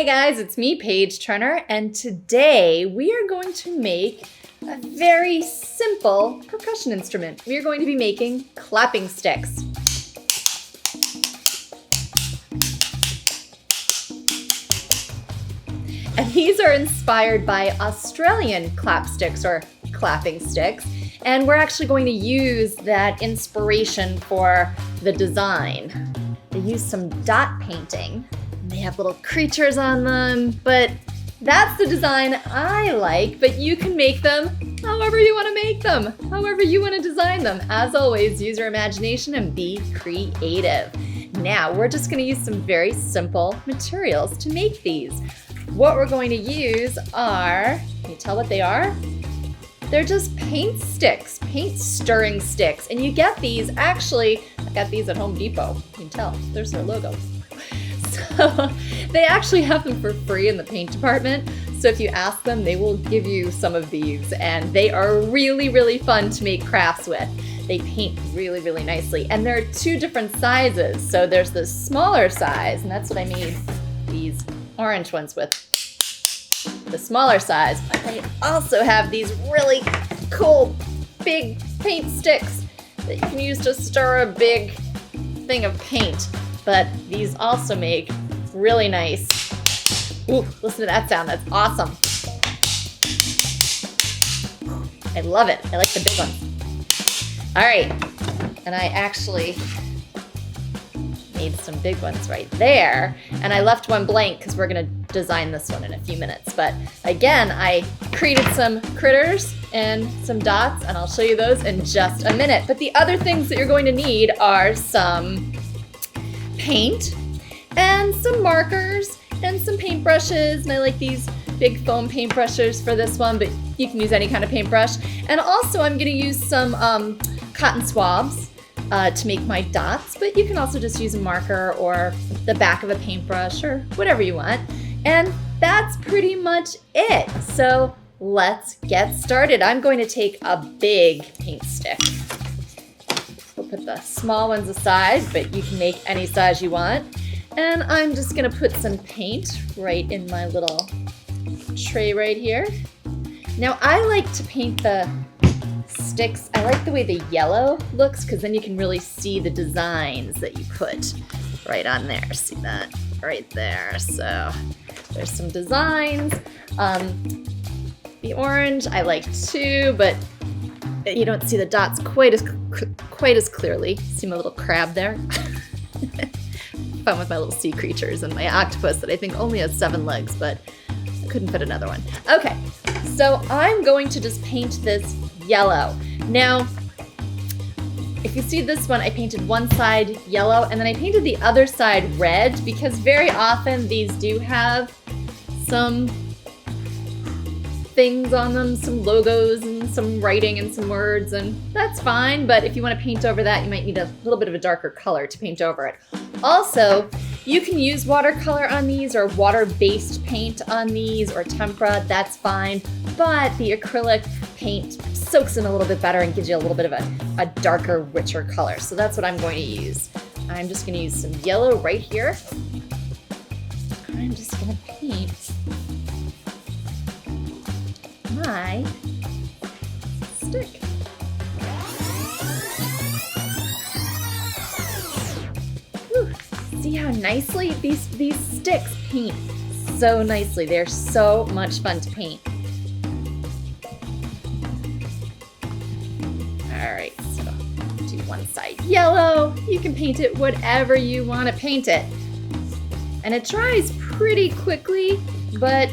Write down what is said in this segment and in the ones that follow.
guys, it's me, Paige Turner, and today we are going to make a very simple percussion instrument. We are going to be making clapping sticks. And these are inspired by Australian clapsticks or clapping sticks, and we're actually going to use that inspiration for the design. They use some dot painting. They have little creatures on them, but that's the design I like, but you can make them however you want to make them, however you want to design them. As always, use your imagination and be creative. Now, we're just going to use some very simple materials to make these. What we're going to use are, can you tell what they are? They're just paint sticks, paint stirring sticks. And you get these, actually, I got these at Home Depot. You can tell, there's their logo. So they actually have them for free in the paint department. So if you ask them, they will give you some of these, and they are really, really fun to make crafts with. They paint really, really nicely. And there are two different sizes. So there's the smaller size, and that's what I made these orange ones with, the smaller size. But they also have these really cool big paint sticks that you can use to stir a big thing of paint. But these also make really nice. Ooh, listen to that sound, that's awesome. I love it, I like the big ones. All right, and I actually made some big ones right there. And I left one blank because we're gonna design this one in a few minutes. But again, I created some critters and some dots, and I'll show you those in just a minute. But the other things that you're going to need are some paint and some markers and some paintbrushes, and I like these big foam paintbrushes for this one, but you can use any kind of paintbrush. And also I'm going to use some cotton swabs to make my dots, but you can also just use a marker or the back of a paintbrush or whatever you want. And that's pretty much it. So let's get started. I'm going to take a big paint stick. We'll put the small ones aside, but you can make any size you want. And I'm just gonna put some paint right in my little tray right here. Now I like to paint the sticks. I like the way the yellow looks because then you can really see the designs that you put right on there. See that right there? So there's some designs. The orange I like too, but you don't see the dots quite as clearly. See my little crab there? Fun with my little sea creatures and my octopus that I think only has 7 legs, but I couldn't fit another one. Okay, so I'm going to just paint this yellow. Now, if you see this one, I painted one side yellow and then I painted the other side red because very often these do have some things on them, some logos and some writing and some words, and that's fine, but if you want to paint over that, you might need a little bit of a darker color to paint over it. Also, you can use watercolor on these or water-based paint on these or tempera, that's fine, but the acrylic paint soaks in a little bit better and gives you a little bit of a darker, richer color. So that's what I'm going to use. I'm just going to use some yellow right here. I'm just going to paint my stick. Whew. See how nicely these sticks paint so nicely. They're so much fun to paint. All right, so do one side yellow. You can paint it whatever you want to paint it. And it dries pretty quickly, but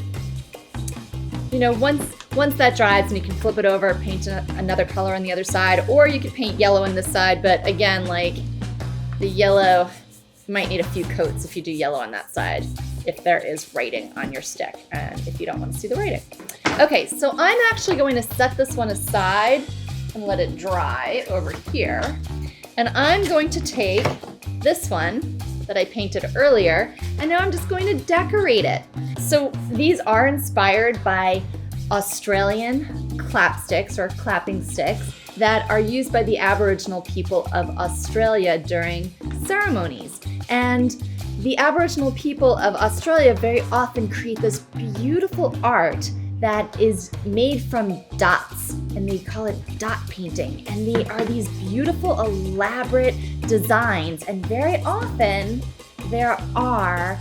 you know, once that dries and you can flip it over, paint another color on the other side, or you could paint yellow on this side, but again, like the yellow, you might need a few coats if you do yellow on that side, if there is writing on your stick, and if you don't want to see the writing. Okay, so I'm actually going to set this one aside and let it dry over here, and I'm going to take this one that I painted earlier, and now I'm just going to decorate it. So these are inspired by Australian clapsticks or clapping sticks that are used by the Aboriginal people of Australia during ceremonies. And the Aboriginal people of Australia very often create this beautiful art that is made from dots, and they call it dot painting. And they are these beautiful, elaborate designs, and very often there are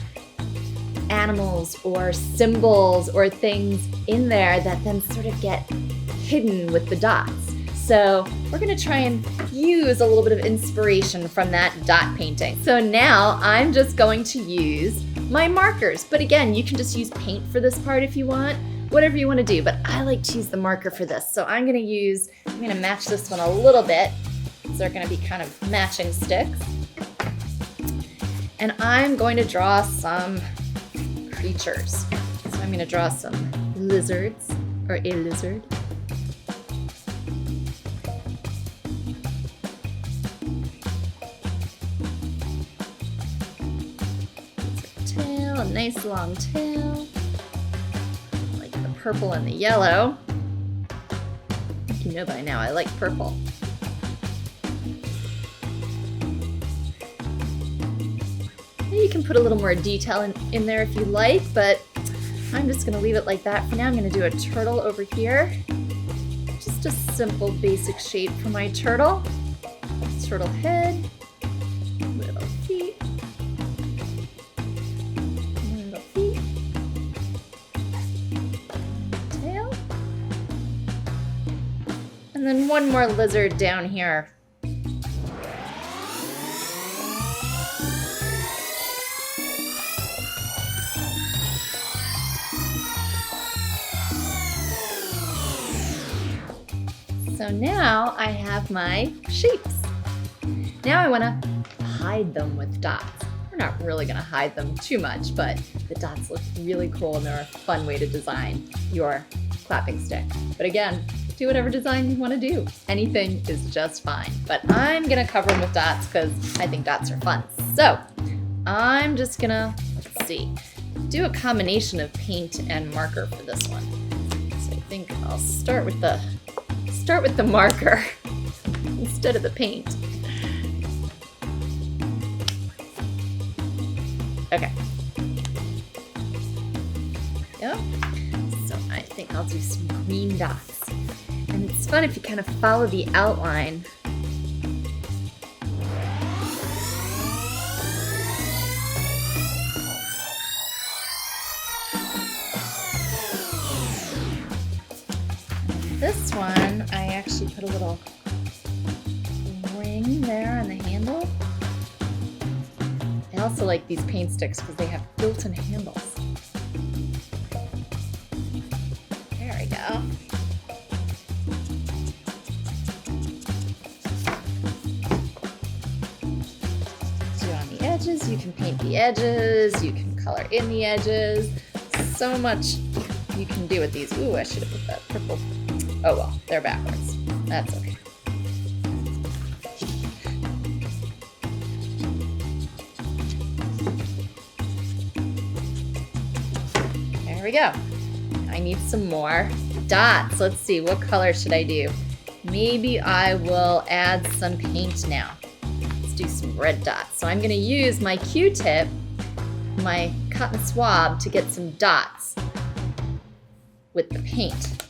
animals or symbols or things in there that then sort of get hidden with the dots. So we're gonna try and use a little bit of inspiration from that dot painting. So now I'm just going to use my markers. But again, you can just use paint for this part if you want, whatever you wanna do. But I like to use the marker for this. So I'm gonna match this one a little bit. So they're gonna be kind of matching sticks. And I'm going to draw some creatures. So I'm gonna draw some lizards, or a lizard. A nice long tail, like the purple and the yellow. I think you know by now I like purple. Maybe you can put a little more detail in there if you like, but I'm just gonna leave it like that for now. I'm gonna do a turtle over here. Just a simple basic shape for my turtle. Turtle head, little feet. And then one more lizard down here. So now I have my shapes. Now I want to hide them with dots. We're not really going to hide them too much, but the dots look really cool and they're a fun way to design your clapping stick. But again, do whatever design you want to do. Anything is just fine. But I'm going to cover them with dots because I think dots are fun. So I'm just going to, do a combination of paint and marker for this one. So I think I'll start with the marker instead of the paint. Okay. Yep. So I think I'll do some green dots. And it's fun if you kind of follow the outline. This one, I actually put a little ring there on the handle. I also like these paint sticks because they have built-in handles. There we go. Edges, you can paint the edges, you can color in the edges. So much you can do with these. Ooh, I should have put that purple. Oh well, they're backwards. That's okay. There we go. I need some more dots. Let's see, what color should I do? Maybe I will add some paint now. Do some red dots. So I'm going to use my Q-tip, my cotton swab, to get some dots with the paint.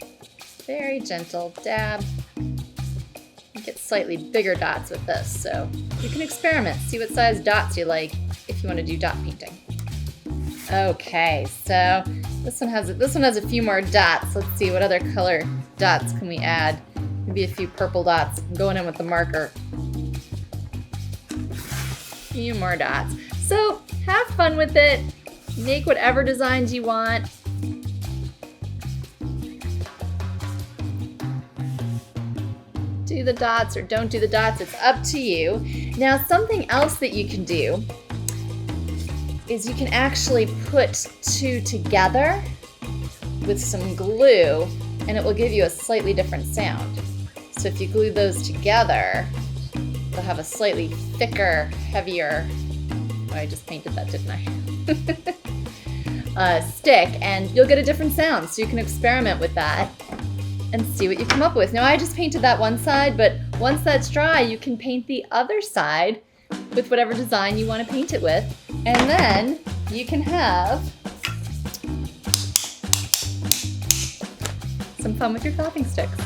Very gentle dab. You get slightly bigger dots with this, so you can experiment. See what size dots you like if you want to do dot painting. Okay, so this one has a few more dots. Let's see, what other color dots can we add? Maybe a few purple dots going in with the marker. Few more dots. So have fun with it. Make whatever designs you want. Do the dots or don't do the dots, it's up to you. Now something else that you can do is you can actually put two together with some glue and it will give you a slightly different sound. So if you glue those together, they'll have a slightly thicker, heavier, oh, I just painted that, didn't I? Stick, and you'll get a different sound. So you can experiment with that and see what you come up with. Now I just painted that one side, but once that's dry, you can paint the other side with whatever design you want to paint it with. And then you can have some fun with your talking sticks.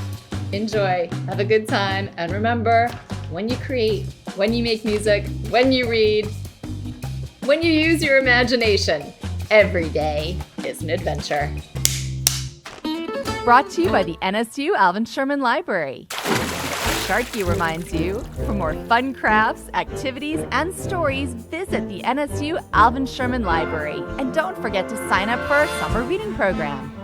Enjoy, have a good time, and remember, when you create, when you make music, when you read, when you use your imagination, every day is an adventure. Brought to you by the NSU Alvin Sherman Library. Sharky reminds you, for more fun crafts, activities, and stories, visit the NSU Alvin Sherman Library. And don't forget to sign up for our summer reading program.